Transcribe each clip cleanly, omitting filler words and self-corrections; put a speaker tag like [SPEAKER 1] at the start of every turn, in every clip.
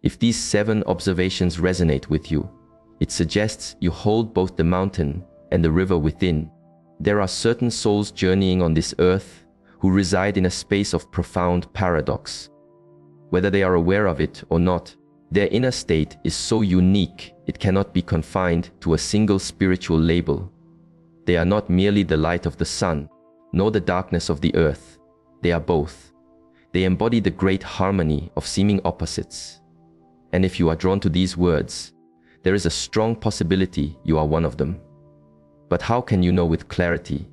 [SPEAKER 1] If these 7 observations resonate with you, it suggests you hold both the mountain and the river within. There are certain souls journeying on this earth who reside in a space of profound paradox. Whether they are aware of it or not, their inner state is so unique it cannot be confined to a single spiritual label. They are not merely the light of the sun, nor the darkness of the earth. They are both. They embody the great harmony of seeming opposites. And if you are drawn to these words, there is a strong possibility you are one of them. But how can you know with clarity?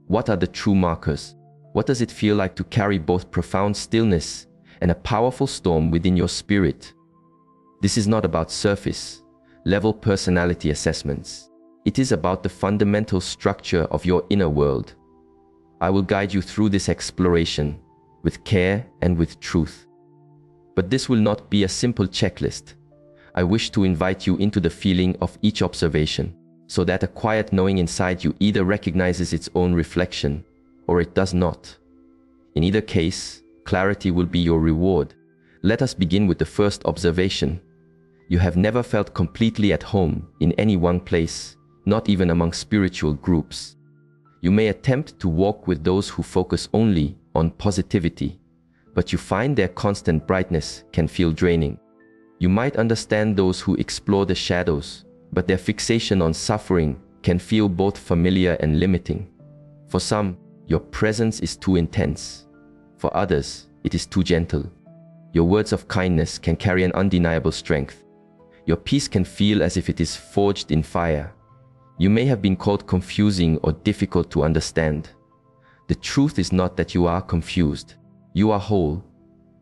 [SPEAKER 1] What are the true markers? What does it feel like to carry both profound stillness and a powerful storm within your spirit? This is not about surface level personality assessments. It is about the fundamental structure of your inner world. I will guide you through this exploration with care and with truth. But this will not be a simple checklist. I wish to invite you into the feeling of each observation, so that a quiet knowing inside you either recognizes its own reflection or it does not. In either case, clarity will be your reward. Let us begin with the first observation. You have never felt completely at home in any one place, not even among spiritual groups. You may attempt to walk with those who focus only on positivity, but you find their constant brightness can feel draining. You might understand those who explore the shadows, but their fixation on suffering can feel both familiar and limiting. For some, your presence is too intense. For others, it is too gentle. Your words of kindness can carry an undeniable strength. Your peace can feel as if it is forged in fire. You may have been called confusing or difficult to understand. The truth is not that you are confused. You are whole.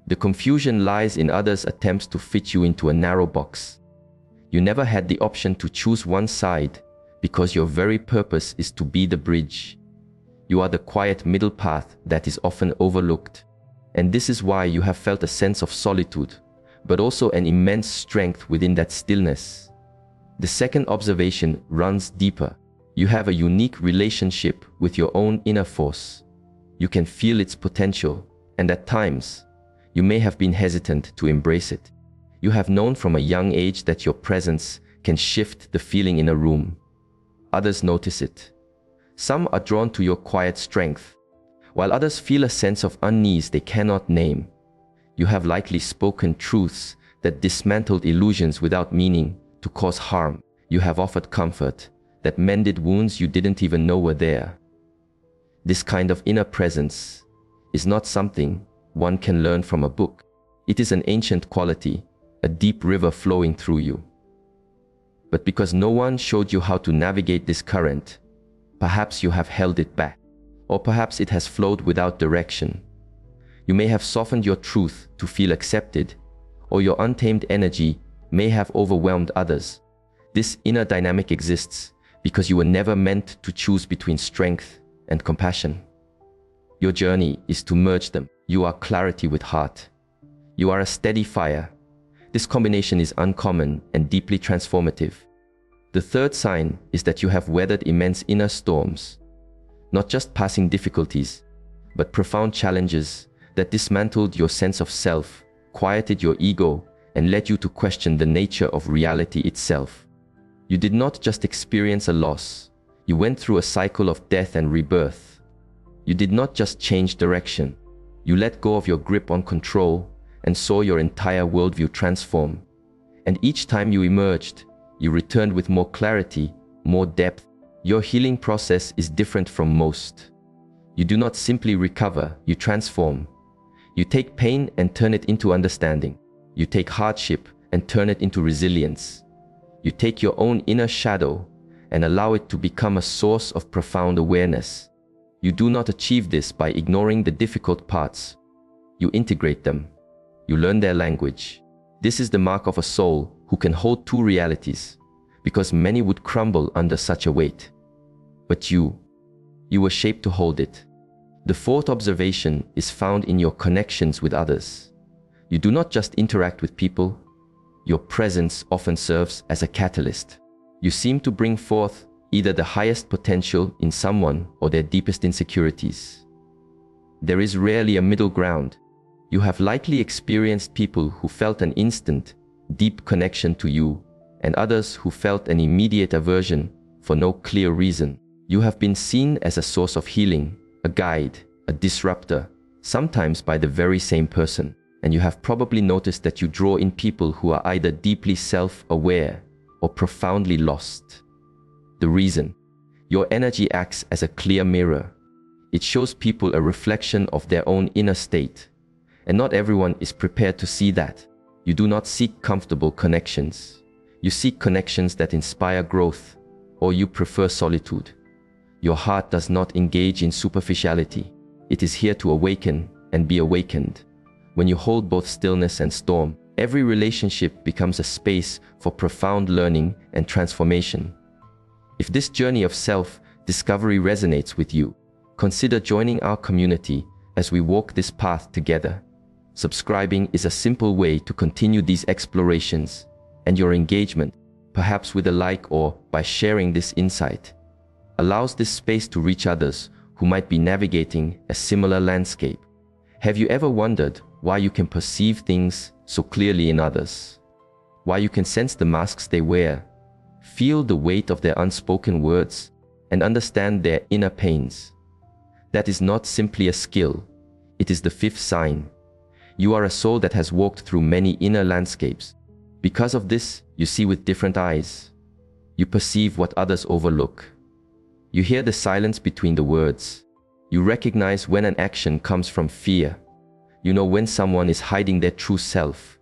[SPEAKER 1] The confusion lies in others' attempts to fit you into a narrow box. You never had the option to choose one side because your very purpose is to be the bridge. You are the quiet middle path that is often overlooked. And this is why you have felt a sense of solitude, but also an immense strength within that stillness. The second observation runs deeper. You have a unique relationship with your own inner force. You can feel its potential, and at times, you may have been hesitant to embrace it. You have known from a young age that your presence can shift the feeling in a room. Others notice it. Some are drawn to your quiet strength, while others feel a sense of unease they cannot name. You have likely spoken truths that dismantled illusions without meaning to cause harm. You have offered comfort that mended wounds you didn't even know were there. This kind of inner presence is not something one can learn from a book. It is an ancient quality, a deep river flowing through you. But because no one showed you how to navigate this current, perhaps you have held it back, or perhaps it has flowed without direction. You may have softened your truth to feel accepted, or your untamed energy may have overwhelmed others. This inner dynamic exists because you were never meant to choose between strength and compassion. Your journey is to merge them. You are clarity with heart. You are a steady fire. This combination is uncommon and deeply transformative. The third sign is that you have weathered immense inner storms, not just passing difficulties, but profound challenges that dismantled your sense of self, quieted your ego, and led you to question the nature of reality itself. You did not just experience a loss, you went through a cycle of death and rebirth. You did not just change direction, you let go of your grip on control and saw your entire worldview transform. And each time you emerged, you returned with more clarity, more depth. Your healing process is different from most. You do not simply recover, you transform. You take pain and turn it into understanding. You take hardship and turn it into resilience. You take your own inner shadow and allow it to become a source of profound awareness. You do not achieve this by ignoring the difficult parts. You integrate them. You learn their language. This is the mark of a soul who can hold two realities, because many would crumble under such a weight. But you were shaped to hold it. The fourth observation is found in your connections with others. You do not just interact with people. Your presence often serves as a catalyst. You seem to bring forth either the highest potential in someone or their deepest insecurities. There is rarely a middle ground. You have likely experienced people who felt an instant, deep connection to you, and others who felt an immediate aversion for no clear reason. You have been seen as a source of healing, a guide, a disruptor, sometimes by the very same person. And you have probably noticed that you draw in people who are either deeply self-aware or profoundly lost. The reason: your energy acts as a clear mirror. It shows people a reflection of their own inner state, and not everyone is prepared to see that. You do not seek comfortable connections. You seek connections that inspire growth, or you prefer solitude. Your heart does not engage in superficiality. It is here to awaken and be awakened. When you hold both stillness and storm, every relationship becomes a space for profound learning and transformation. If this journey of self-discovery resonates with you, consider joining our community as we walk this path together. Subscribing is a simple way to continue these explorations, and your engagement, perhaps with a like or by sharing this insight, allows this space to reach others who might be navigating a similar landscape. Have you ever wondered why you can perceive things so clearly in others? Why you can sense the masks they wear, feel the weight of their unspoken words, and understand their inner pains? That is not simply a skill. It is the fifth sign. You are a soul that has walked through many inner landscapes. Because of this, you see with different eyes. You perceive what others overlook. You hear the silence between the words. You recognize when an action comes from fear. You know when someone is hiding their true self.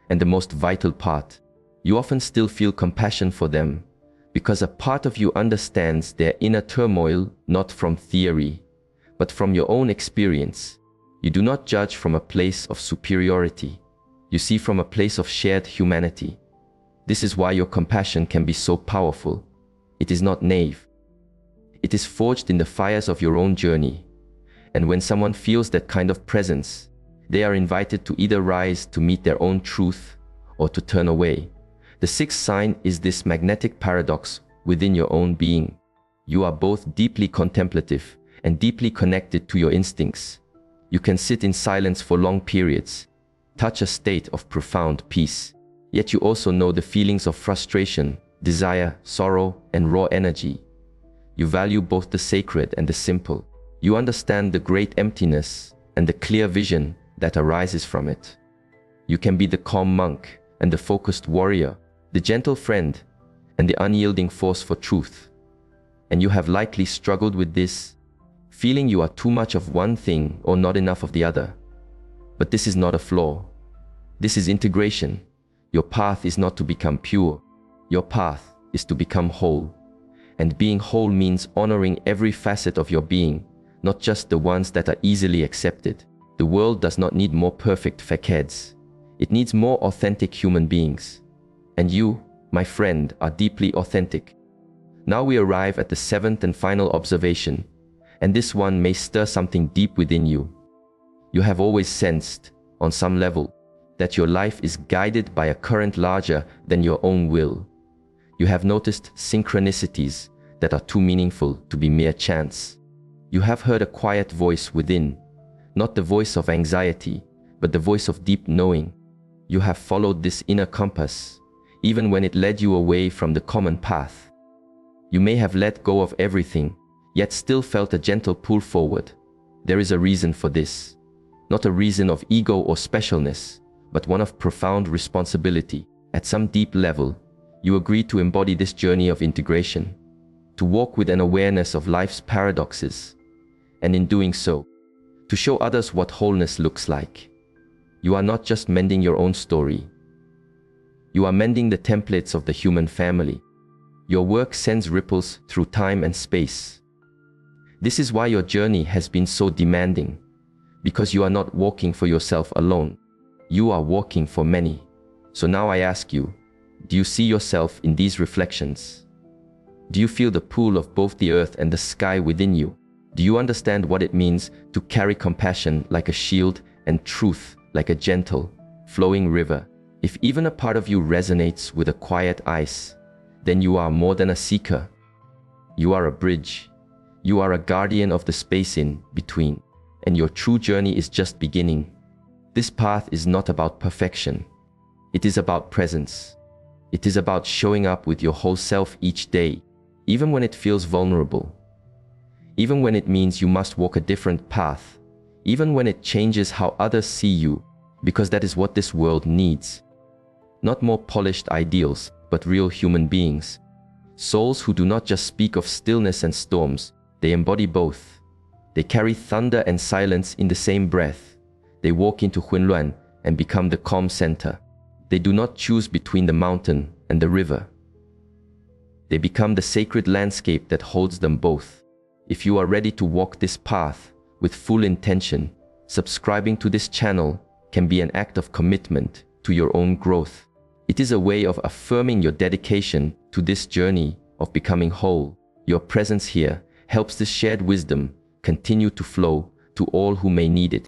[SPEAKER 1] And the most vital part, you often still feel compassion for them, because a part of you understands their inner turmoil not from theory, but from your own experience. You do not judge from a place of superiority. You see from a place of shared humanity. This is why your compassion can be so powerful. It is not naive. It is forged in the fires of your own journey. And when someone feels that kind of presence, they are invited to either rise to meet their own truth or to turn away. The sixth sign is this magnetic paradox within your own being. You are both deeply contemplative and deeply connected to your instincts. You can sit in silence for long periods, touch a state of profound peace. Yet you also know the feelings of frustration, desire, sorrow, and raw energy. You value both the sacred and the simple. You understand the great emptiness and the clear vision that arises from it. You can be the calm monk and the focused warrior, the gentle friend and the unyielding force for truth. And you have likely struggled with this, feeling you are too much of one thing or not enough of the other. But this is not a flaw. This is integration. Your path is not to become pure. Your path is to become whole. And being whole means honoring every facet of your being, not just the ones that are easily accepted. The world does not need more perfect fuckheads. It needs more authentic human beings. And you, my friend, are deeply authentic. Now we arrive at the seventh and final observation, and this one may stir something deep within you. You have always sensed, on some level, that your life is guided by a current larger than your own will. You have noticed synchronicities that are too meaningful to be mere chance. You have heard a quiet voice within, not the voice of anxiety, but the voice of deep knowing. You have followed this inner compass, even when it led you away from the common path. You may have let go of everything, yet still felt a gentle pull forward. There is a reason for this. Not a reason of ego or specialness, but one of profound responsibility. At some deep level, you agreed to embody this journey of integration, to walk with an awareness of life's paradoxes, and in doing so, to show others what wholeness looks like. You are not just mending your own story. You are mending the templates of the human family. Your work sends ripples through time and space. This is why your journey has been so demanding, because you are not walking for yourself alone. You are walking for many. So now I ask you, do you see yourself in these reflections? Do you feel the pull of both the earth and the sky within you? Do you understand what it means to carry compassion like a shield and truth like a gentle, flowing river? If even a part of you resonates with a quiet ice, then you are more than a seeker. You are a bridge. You are a guardian of the space in between, and your true journey is just beginning. This path is not about perfection. It is about presence. It is about showing up with your whole self each day, even when it feels vulnerable. Even when it means you must walk a different path. Even when it changes how others see you, because that is what this world needs. Not more polished ideals, but real human beings. Souls who do not just speak of stillness and storms, they embody both. They carry thunder and silence in the same breath. They walk into Huinluan and become the calm center. They do not choose between the mountain and the river. They become the sacred landscape that holds them both. If you are ready to walk this path with full intention, subscribing to this channel can be an act of commitment to your own growth. It is a way of affirming your dedication to this journey of becoming whole. Your presence here helps this shared wisdom continue to flow to all who may need it.